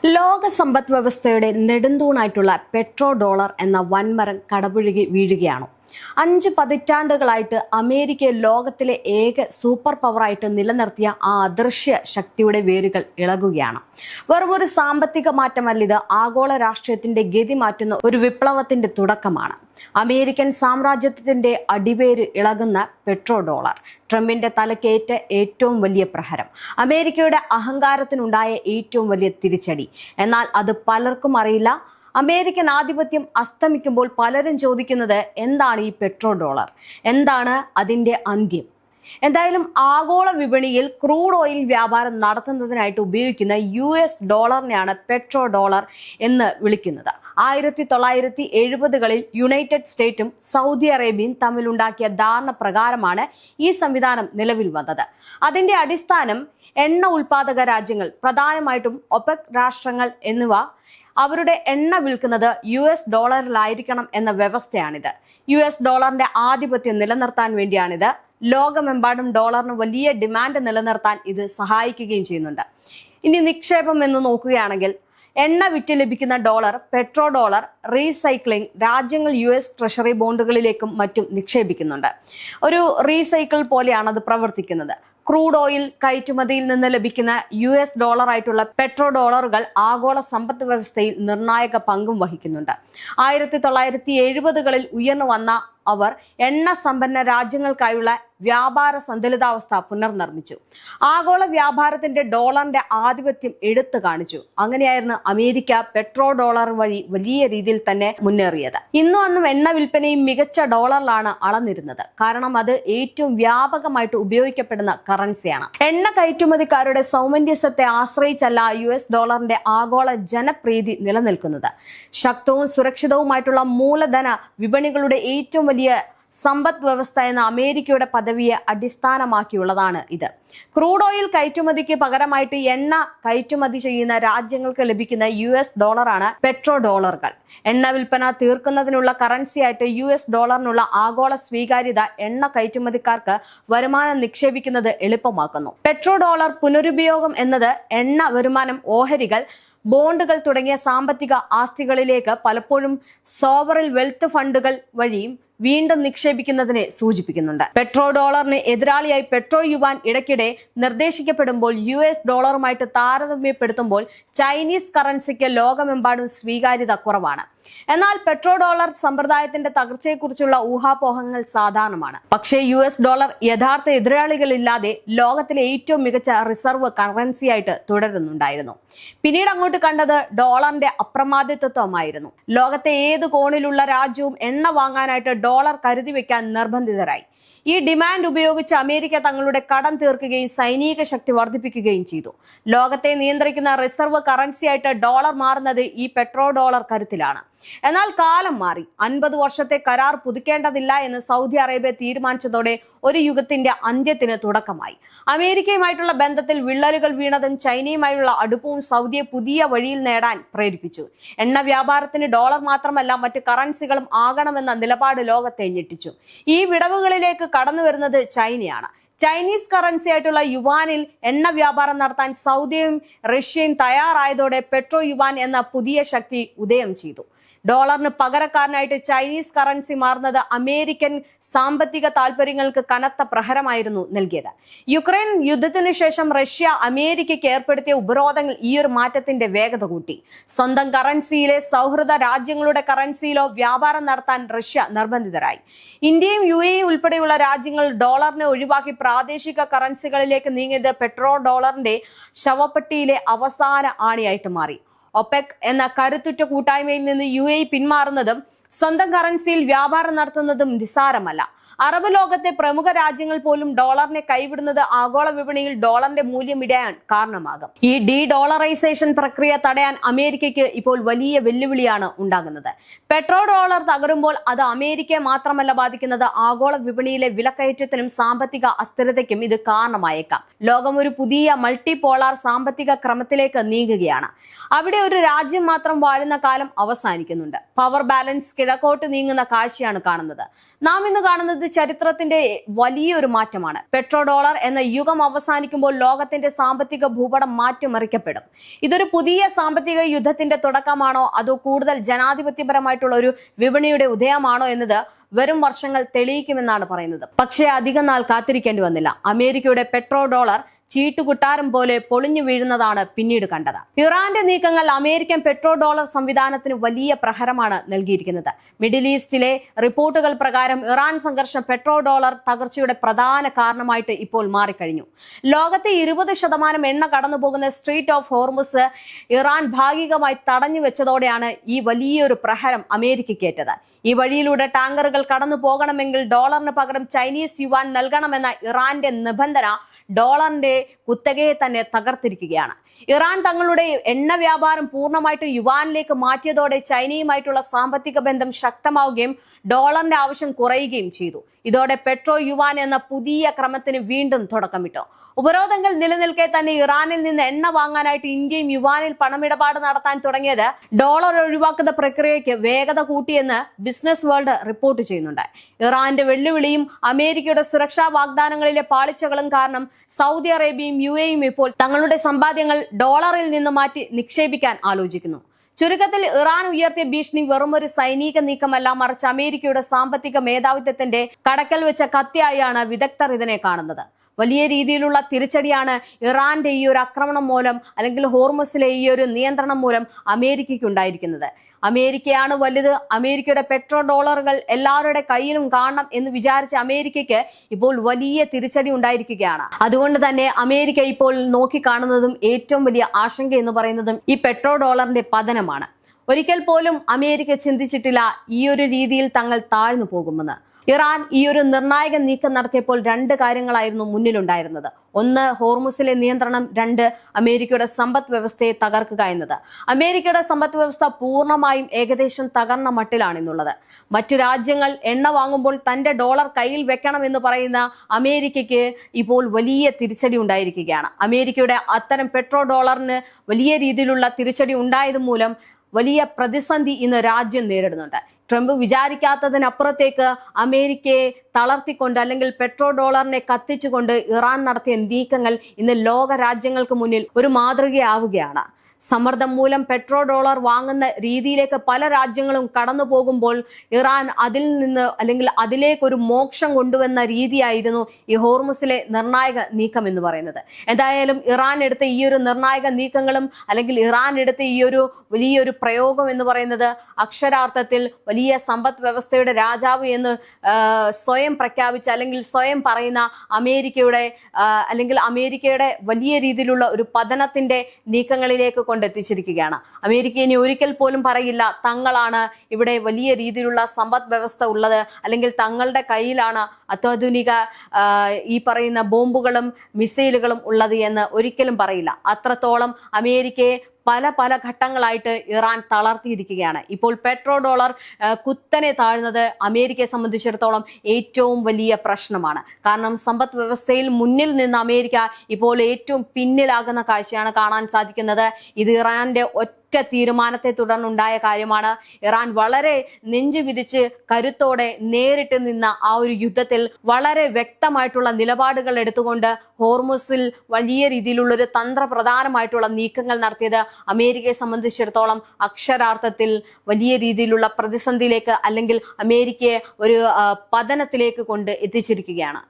ലോക സമ്പദ് വ്യവസ്ഥയുടെ നെടുന്തൂണായിട്ടുള്ള പെട്രോ ഡോളർ എന്ന വൻമരം കടപുഴകി വീഴുകയാണോ? 5 പതിറ്റാണ്ടുകളായിട്ട് അമേരിക്കയെ ലോകത്തിലെ ഏക സൂപ്പർ പവറായിട്ട് നിലനിർത്തിയ ആ അദൃശ്യ ശക്തിയുടെ വേരുകൾ ഇളകുകയാണ്. വെറുമൊരു സാമ്പത്തിക മാറ്റമല്ല, ഇത് ആഗോള രാഷ്ട്രീയത്തിന്റെ ഗതി മാറ്റുന്ന ഒരു വിപ്ലവത്തിന്റെ തുടക്കമാണ്. അമേരിക്കൻ സാമ്രാജ്യത്തിന്റെ അടിവേര് ഇളകുന്ന പെട്രോ ഡോളർ ട്രംപിന്റെ തലക്കേറ്റ ഏറ്റവും വലിയ പ്രഹരം, അമേരിക്കയുടെ അഹങ്കാരത്തിനുണ്ടായ ഏറ്റവും വലിയ തിരിച്ചടി. എന്നാൽ അത് പലർക്കും അറിയില്ല. അമേരിക്കൻ ആധിപത്യം അസ്തമിക്കുമ്പോൾ പലരും ചോദിക്കുന്നത്, എന്താണ് ഈ പെട്രോ ഡോളർ? എന്താണ് അതിന്റെ അന്ത്യം? എന്തായാലും ആഗോള വിപണിയിൽ ക്രൂഡ് ഓയിൽ വ്യാപാരം നടത്തുന്നതിനായിട്ട് ഉപയോഗിക്കുന്ന US ഡോളറിനെയാണ് പെട്രോ ഡോളർ എന്ന് വിളിക്കുന്നത്. 1970കളിൽ യുണൈറ്റഡ് സ്റ്റേറ്റും സൗദി അറേബ്യയും തമ്മിലുണ്ടാക്കിയ ധാരണ പ്രകാരമാണ് ഈ സംവിധാനം നിലവിൽ വന്നത്. അതിന്റെ അടിസ്ഥാനം എണ്ണ ഉൽപാദക രാജ്യങ്ങൾ, പ്രധാനമായിട്ടും ഒപെക് രാഷ്ട്രങ്ങൾ എന്നിവ അവരുടെ എണ്ണ വിൽക്കുന്നത് US ഡോളറിലായിരിക്കണം എന്ന വ്യവസ്ഥയാണിത്. US ഡോളറിന്റെ ആധിപത്യം നിലനിർത്താൻ വേണ്ടിയാണിത്. ലോകമെമ്പാടും ഡോളറിന് വലിയ ഡിമാൻഡ് നിലനിർത്താൻ ഇത് സഹായിക്കുകയും ചെയ്യുന്നുണ്ട്. ഇനി നിക്ഷേപം എന്ന് നോക്കുകയാണെങ്കിൽ, എണ്ണ വിറ്റ് ലഭിക്കുന്ന ഡോളർ, പെട്രോ ഡോളർ റീസൈക്ലിംഗ് രാജ്യങ്ങൾ US ട്രഷറി ബോണ്ടുകളിലേക്കും മറ്റും നിക്ഷേപിക്കുന്നുണ്ട്. ഒരു റീസൈക്കിൾ പോലെയാണ് അത് പ്രവർത്തിക്കുന്നത്. ക്രൂഡ് ഓയിൽ കയറ്റുമതിയിൽ നിന്ന് ലഭിക്കുന്ന US ഡോളറായിട്ടുള്ള പെട്രോ ഡോളറുകൾ ആഗോള സമ്പദ് വ്യവസ്ഥയിൽ നിർണായക പങ്കും വഹിക്കുന്നുണ്ട്. 1970കളിൽ ഉയർന്നു വന്ന അവർ എണ്ണ സമ്പന്ന രാജ്യങ്ങൾക്കായുള്ള വ്യാപാര സന്തുലിതാവസ്ഥ പുനർനിർമ്മിച്ചു. ആഗോള വ്യാപാരത്തിന്റെ ഡോളറിന്റെ ആധിപത്യം എടുത്തു കാണിച്ചു. അങ്ങനെയായിരുന്നു അമേരിക്ക പെട്രോ ഡോളർ വഴി വലിയ രീതിയിൽ തന്നെ മുന്നേറിയത്. ഇന്നും അന്നും എണ്ണ വിൽപ്പനയും മികച്ച ഡോളറിലാണ് അളന്നിരുന്നത്. കാരണം അത് ഏറ്റവും വ്യാപകമായിട്ട് ഉപയോഗിക്കപ്പെടുന്ന കറൻസിയാണ്. എണ്ണ കയറ്റുമതിക്കാരുടെ സൗമന്യസത്തെ ആശ്രയിച്ചല്ല US ഡോളറിന്റെ ആഗോള ജനപ്രീതി നിലനിൽക്കുന്നത്. ശക്തവും സുരക്ഷിതവുമായിട്ടുള്ള മൂലധന വിപണികളുടെ ഏറ്റവും വലിയ സമ്പദ് വ്യവസ്ഥ എന്ന അമേരിക്കയുടെ പദവിയെ അടിസ്ഥാനമാക്കിയുള്ളതാണ് ഇത്. ക്രൂഡ് ഓയിൽ കയറ്റുമതിക്ക് പകരമായിട്ട് എണ്ണ കയറ്റുമതി ചെയ്യുന്ന രാജ്യങ്ങൾക്ക് ലഭിക്കുന്ന US ഡോളറാണ് പെട്രോ ഡോളറുകൾ. എണ്ണ വിൽപ്പന തീർക്കുന്നതിനുള്ള കറൻസിയായിട്ട് US ഡോളറിനുള്ള ആഗോള സ്വീകാര്യത എണ്ണ കയറ്റുമതിക്കാർക്ക് വരുമാനം നിക്ഷേപിക്കുന്നത് എളുപ്പമാക്കുന്നു. പെട്രോ ഡോളർ പുനരുപയോഗം എന്നത് എണ്ണ വരുമാനം, ഓഹരികൾ, ബോണ്ടുകൾ തുടങ്ങിയ സാമ്പത്തിക ആസ്തികളിലേക്ക് പലപ്പോഴും സോവറിൻ വെൽത്ത് ഫണ്ടുകൾ വഴിയും വീണ്ടും നിക്ഷേപിക്കുന്നതിനെ സൂചിപ്പിക്കുന്നുണ്ട്. പെട്രോ ഡോളറിന് എതിരാളിയായി പെട്രോ യുവാൻ ഇടയ്ക്കിടെ നിർദ്ദേശിക്കപ്പെടുമ്പോൾ US ഡോളറുമായിട്ട് താരതമ്യപ്പെടുത്തുമ്പോൾ ചൈനീസ് കറൻസിക്ക് ലോകമെമ്പാടും സ്വീകാര്യത കുറവാണ്. എന്നാൽ പെട്രോ ഡോളർ സമ്പ്രദായത്തിന്റെ തകർച്ചയെക്കുറിച്ചുള്ള ഊഹാപോഹങ്ങൾ സാധാരണമാണ്. പക്ഷേ US ഡോളർ യഥാർത്ഥ എതിരാളികളില്ലാതെ ലോകത്തിലെ ഏറ്റവും മികച്ച റിസർവ് കറൻസിയായിട്ട് തുടരുന്നുണ്ടായിരുന്നു. പിന്നീട് അങ്ങോട്ട് കണ്ടത് ഡോളറിന്റെ അപ്രമാദിത്വമായിരുന്നു. ലോകത്തെ ഏത് കോണിലുള്ള രാജ്യവും എണ്ണ വാങ്ങാനായിട്ട് ഡോളർ കരുതി വെക്കാൻ നിർബന്ധിതരായി. ഈ ഡിമാൻഡ് ഉപയോഗിച്ച് അമേരിക്ക തങ്ങളുടെ കടം തീർക്കുകയും സൈനിക ശക്തി വർദ്ധിപ്പിക്കുകയും ചെയ്തു. ലോകത്തെ നിയന്ത്രിക്കുന്ന റിസർവ് കറൻസിയായിട്ട് ഡോളർ മാറുന്നത് ഈ പെട്രോ ഡോളർ കരുത്തിലാണ്. എന്നാൽ കാലം മാറി. 50 വർഷത്തെ കരാർ പുതുക്കേണ്ടതില്ല എന്ന് സൗദി അറേബ്യ തീരുമാനിച്ചതോടെ ഒരു യുഗത്തിന്റെ അന്ത്യത്തിന് തുടക്കമായി. അമേരിക്കയുമായിട്ടുള്ള ബന്ധത്തിൽ വിള്ളലുകൾ വീണതും ചൈനയുമായുള്ള അടുപ്പവും സൗദിയെ പുതിയ വഴിയിൽ നേടാൻ പ്രേരിപ്പിച്ചു. എണ്ണ വ്യാപാരത്തിന് ഡോളർ മാത്രമല്ല മറ്റ് കറൻസികളും ആകണമെന്ന നിലപാട് ലോകത്തെ ഞെട്ടിച്ചു. ഈ വിടവുകളിലേക്ക് കടന്നു വരുന്നത് ചൈനയാണ്. ചൈനീസ് കറൻസി ആയിട്ടുള്ള യുവാനിൽ എണ്ണ വ്യാപാരം നടത്താൻ സൗദിയും റഷ്യയും തയ്യാറായതോടെ പെട്രോ യുവാൻ എന്ന പുതിയ ശക്തി ഉദയം ചെയ്തു. ഡോളറിന് പകരക്കാരനായിട്ട് ചൈനീസ് കറൻസി മാറുന്നത് അമേരിക്കൻ സാമ്പത്തിക താൽപര്യങ്ങൾക്ക് കനത്ത പ്രഹരമായിരുന്നു നൽകിയത്. യുക്രൈൻ യുദ്ധത്തിനു ശേഷം റഷ്യ അമേരിക്കയ്ക്ക് ഏർപ്പെടുത്തിയ ഉപരോധങ്ങൾ ഈ ഒരു മാറ്റത്തിന്റെ വേഗത കൂട്ടി. സ്വന്തം കറൻസിയിലെ സൗഹൃദ രാജ്യങ്ങളുടെ കറൻസിയിലോ വ്യാപാരം നടത്താൻ റഷ്യ നിർബന്ധിതരായി. ഇന്ത്യയും UAE ഉൾപ്പെടെയുള്ള രാജ്യങ്ങൾ ഡോളറിനെ ഒഴിവാക്കി പ്രാദേശിക കറൻസികളിലേക്ക് നീങ്ങിയത് പെട്രോ ഡോളറിന്റെ ശവപ്പെട്ടിയിലെ അവസാന ആണിയായിട്ട് മാറി. ഒപെക് എന്ന കരുത്തുറ്റ കൂട്ടായ്മയിൽ നിന്ന് UAE പിന്മാറുന്നതും സ്വന്തം കറൻസിയിൽ വ്യാപാരം നടത്തുന്നതും നിസ്സാരമല്ല. അറബ് ലോകത്തെ പ്രമുഖ രാജ്യങ്ങൾ പോലും ഡോളറിനെ കൈവിടുന്നത് ആഗോള വിപണിയിൽ ഡോളറിന്റെ മൂല്യം ഇടിയാൻ കാരണമാകും. ഈ ഡോളറൈസേഷൻ പ്രക്രിയ തടയാൻ അമേരിക്കയ്ക്ക് ഇപ്പോൾ വലിയ വെല്ലുവിളിയാണ് ഉണ്ടാകുന്നത്. പെട്രോ ഡോളർ തകരുമ്പോൾ അത് അമേരിക്കയെ മാത്രമല്ല ബാധിക്കുന്നത്, ആഗോള വിപണിയിലെ വിലക്കയറ്റത്തിനും സാമ്പത്തിക അസ്ഥിരതയ്ക്കും ഇത് കാരണമായേക്കാം. ലോകം ഒരു പുതിയ മൾട്ടിപോളാർ സാമ്പത്തിക ക്രമത്തിലേക്ക് നീങ്ങുകയാണ്. അവിടെ ഒരു രാജ്യം മാത്രം വാഴുന്ന കാലം അവസാനിക്കുന്നുണ്ട്. പവർ ബാലൻസ് കിഴക്കോട്ട് നീങ്ങുന്ന കാഴ്ചയാണ് കാണുന്നത്. നാം ഇന്ന് കാണുന്നത് ചരിത്രത്തിന്റെ വലിയൊരു മാറ്റമാണ്. പെട്രോ ഡോളർ എന്ന യുഗം അവസാനിക്കുമ്പോൾ ലോകത്തിന്റെ സാമ്പത്തിക ഭൂപടം മാറ്റിമറിക്കപ്പെടും. ഇതൊരു പുതിയ സാമ്പത്തിക യുദ്ധത്തിന്റെ തുടക്കമാണോ അതോ കൂടുതൽ ജനാധിപത്യപരമായിട്ടുള്ള ഒരു വിപണിയുടെ ഉദയമാണോ എന്നത് വരും വർഷങ്ങൾ തെളിയിക്കുമെന്നാണ് പറയുന്നത്. പക്ഷേ അധികം നാൾ കാത്തിരിക്കേണ്ടി വന്നില്ല. അമേരിക്കയുടെ പെട്രോ ഡോളർ ചീട്ടുകുട്ടാരം പോലെ പൊളിഞ്ഞു വീഴുന്നതാണ് പിന്നീട് കണ്ടത്. ഇറാന്റെ നീക്കങ്ങൾ അമേരിക്കൻ പെട്രോ ഡോളർ സംവിധാനത്തിന് വലിയ പ്രഹരമാണ് നൽകിയിരിക്കുന്നത്. മിഡിൽ ഈസ്റ്റിലെ റിപ്പോർട്ടുകൾ പ്രകാരം ഇറാൻ സംഘർഷം പെട്രോ ഡോളർ തകർച്ചയുടെ പ്രധാന കാരണമായിട്ട് ഇപ്പോൾ മാറിക്കഴിഞ്ഞു. ലോകത്തെ 20% എണ്ണ കടന്നുപോകുന്ന സ്ട്രീറ്റ് ഓഫ് ഹോർമുസ് ഇറാൻ ഭാഗികമായി തടഞ്ഞു വെച്ചതോടെയാണ് ഈ വലിയൊരു പ്രഹരം അമേരിക്കയ്ക്കേറ്റത്. ഈ വഴിയിലൂടെ ടാങ്കറുകൾ കടന്നു പോകണമെങ്കിൽ ഡോളറിന് പകരം ചൈനീസ് യുവാൻ നൽകണമെന്ന ഇറാന്റെ നിബന്ധന ഡോളറിന്റെ കുത്തകയെ തന്നെ തകർത്തിരിക്കുകയാണ്. ഇറാൻ തങ്ങളുടെ എണ്ണ വ്യാപാരം പൂർണ്ണമായിട്ട് യുവാനിലേക്ക് മാറ്റിയതോടെ ചൈനയുമായിട്ടുള്ള സാമ്പത്തിക ബന്ധം ശക്തമാവുകയും ഡോളറിന്റെ ആവശ്യം കുറയുകയും ചെയ്തു. ഇതോടെ പെട്രോ യുവാൻ എന്ന പുതിയ ക്രമത്തിന് വീണ്ടും തുടക്കമിട്ടു. ഉപരോധങ്ങൾ നിലനിൽക്കെ തന്നെ ഇറാനിൽ നിന്ന് എണ്ണ വാങ്ങാനായിട്ട് ഇന്ത്യയും യുവാനിൽ പണമിടപാട് നടത്താൻ തുടങ്ങിയത് ഡോളർ ഒഴിവാക്കുന്ന പ്രക്രിയയ്ക്ക് വേഗത കൂട്ടിയെന്ന് ബിസിനസ് വേൾഡ് റിപ്പോർട്ട് ചെയ്യുന്നുണ്ട്. ഇറാന്റെ വെല്ലുവിളിയും അമേരിക്കയുടെ സുരക്ഷാ വാഗ്ദാനങ്ങളിലെ പാളിച്ചകളും കാരണം സൗദി അറേബ്യയും UAEയും ഇപ്പോൾ തങ്ങളുടെ സമ്പാദ്യങ്ങൾ ഡോളറിൽ നിന്ന് മാറ്റി നിക്ഷേപിക്കാൻ ആലോചിക്കുന്നു. ചുരുക്കത്തിൽ ഇറാൻ ഉയർത്തിയ ഭീഷണി വെറുമൊരു സൈനിക നീക്കമല്ല, മറിച്ച് അമേരിക്കയുടെ സാമ്പത്തിക മേധാവിത്വത്തിന്റെ കടക്കൽ വെച്ച കത്തിയായാണ് വിദഗ്ധർ ഇതിനെ കാണുന്നത്. വലിയ രീതിയിലുള്ള തിരിച്ചടിയാണ് ഇറാന്റെ ഈ ഒരു ആക്രമണം മൂലം അല്ലെങ്കിൽ ഹോർമുസിലെ ഈ ഒരു നിയന്ത്രണം മൂലം അമേരിക്കയ്ക്ക് ഉണ്ടായിരിക്കുന്നത്. അമേരിക്കയാണ് വലുത്, അമേരിക്കയുടെ പെട്രോ ഡോളറുകൾ എല്ലാവരുടെ കയ്യിലും കാണണം എന്ന് വിചാരിച്ച അമേരിക്കയ്ക്ക് ഇപ്പോൾ വലിയ തിരിച്ചടി ഉണ്ടായിരിക്കുകയാണ്. അതുകൊണ്ട് തന്നെ അമേരിക്ക ഇപ്പോൾ നോക്കിക്കാണുന്നതും ഏറ്റവും വലിയ ആശങ്ക എന്ന് പറയുന്നതും ഈ പെട്രോ ഡോളറിന്റെ പതനമാണ്. ഒരിക്കൽ പോലും അമേരിക്ക ചിന്തിച്ചിട്ടില്ല ഈ ഒരു രീതിയിൽ തങ്ങൾ താഴ്ന്നു പോകുമെന്ന്. ഇറാൻ ഈ ഒരു നിർണായക നീക്കം നടത്തിയപ്പോൾ 2 കാര്യങ്ങളായിരുന്നു മുന്നിലുണ്ടായിരുന്നത്. 1 ഹോർമുസിലെ നിയന്ത്രണം, 2 അമേരിക്കയുടെ സമ്പദ് വ്യവസ്ഥയെ തകർക്കുക എന്നത്. അമേരിക്കയുടെ സമ്പദ് വ്യവസ്ഥ പൂർണ്ണമായും ഏകദേശം തകർന്ന മട്ടിലാണെന്നുള്ളത്. മറ്റു രാജ്യങ്ങൾ എണ്ണ വാങ്ങുമ്പോൾ തന്റെ ഡോളർ കയ്യിൽ വെക്കണം എന്ന് പറയുന്ന അമേരിക്കയ്ക്ക് ഇപ്പോൾ വലിയ തിരിച്ചടി ഉണ്ടായിരിക്കുകയാണ്. അമേരിക്കയുടെ അത്തരം പെട്രോ ഡോളറിന് വലിയ രീതിയിലുള്ള തിരിച്ചടി ഉണ്ടായത് മൂലം വലിയ പ്രതിസന്ധി ഇന്ന് രാജ്യം നേരിടുന്നുണ്ട്. ട്രംപ് വിചാരിക്കാത്തതിനപ്പുറത്തേക്ക് അമേരിക്കയെ തളർത്തിക്കൊണ്ട് അല്ലെങ്കിൽ പെട്രോ ഡോളറിനെ കത്തിച്ചുകൊണ്ട് ഇറാൻ നടത്തിയ നീക്കങ്ങൾ ഇന്ന് ലോക രാജ്യങ്ങൾക്ക് മുന്നിൽ ഒരു മാതൃകയാവുകയാണ്. സമ്മർദ്ദം മൂലം പെട്രോ ഡോളർ വാങ്ങുന്ന രീതിയിലേക്ക് പല രാജ്യങ്ങളും കടന്നു പോകുമ്പോൾ ഇറാൻ അതിൽ നിന്ന് അല്ലെങ്കിൽ അതിലേക്കൊരു മോക്ഷം കൊണ്ടുവന്ന രീതിയായിരുന്നു ഈ ഹോർമുസിലെ നിർണായക നീക്കം എന്ന് പറയുന്നത്. എന്തായാലും ഇറാൻ എടുത്ത ഈ ഒരു നിർണായക നീക്കങ്ങളും അല്ലെങ്കിൽ ഇറാൻ എടുത്ത ഈ ഒരു വലിയൊരു പ്രയോഗം എന്ന് പറയുന്നത് അക്ഷരാർത്ഥത്തിൽ വലിയ സമ്പദ് വ്യവസ്ഥയുടെ രാജാവ് എന്ന് സ്വയം പ്രഖ്യാപിച്ച അല്ലെങ്കിൽ സ്വയം പറയുന്ന അമേരിക്കയുടെ വലിയ രീതിയിലുള്ള ഒരു പതനത്തിന്റെ നീക്കങ്ങളിലേക്ക് കൊണ്ടെത്തിച്ചിരിക്കുകയാണ്. അമേരിക്ക ഇനി ഒരിക്കൽ പോലും പറയില്ല തങ്ങളാണ് ഇവിടെ വലിയ രീതിയിലുള്ള സമ്പദ് വ്യവസ്ഥ ഉള്ളത് അല്ലെങ്കിൽ തങ്ങളുടെ കയ്യിലാണ് അത്യാധുനിക ഈ പറയുന്ന ബോംബുകളും മിസൈലുകളും ഉള്ളത് എന്ന് ഒരിക്കലും പറയില്ല. അത്രത്തോളം അമേരിക്കയെ പല ഘട്ടങ്ങളായിട്ട് ഇറാൻ തളർത്തിയിരിക്കുകയാണ്. ഇപ്പോൾ പെട്രോ ഡോളർ കുത്തനെ താഴ്ന്നത് അമേരിക്കയെ സംബന്ധിച്ചിടത്തോളം ഏറ്റവും വലിയ പ്രശ്നമാണ്. കാരണം സമ്പദ് വ്യവസ്ഥയിൽ മുന്നിൽ നിന്ന് അമേരിക്ക ഇപ്പോൾ ഏറ്റവും പിന്നിലാകുന്ന കാഴ്ചയാണ് കാണാൻ സാധിക്കുന്നത്. ഇത് ഇറാന്റെ ഒറ്റ തീരുമാനത്തെ തുടർന്നുണ്ടായ കാര്യമാണ്. ഇറാൻ വളരെ നെഞ്ചു വിരിച്ച് കരുത്തോടെ നേരിട്ട് നിന്ന ആ ഒരു യുദ്ധത്തിൽ വളരെ വ്യക്തമായിട്ടുള്ള നിലപാടുകൾ എടുത്തുകൊണ്ട് ഹോർമുസിൽ വലിയ രീതിയിലുള്ള ഒരു തന്ത്രപ്രധാനമായിട്ടുള്ള നീക്കങ്ങൾ നടത്തിയത് അമേരിക്കയെ സംബന്ധിച്ചിടത്തോളം അക്ഷരാർത്ഥത്തിൽ വലിയ രീതിയിലുള്ള പ്രതിസന്ധിയിലേക്ക് അല്ലെങ്കിൽ അമേരിക്കയെ ഒരു പതനത്തിലേക്ക് കൊണ്ട് എത്തിച്ചിരിക്കുകയാണ്.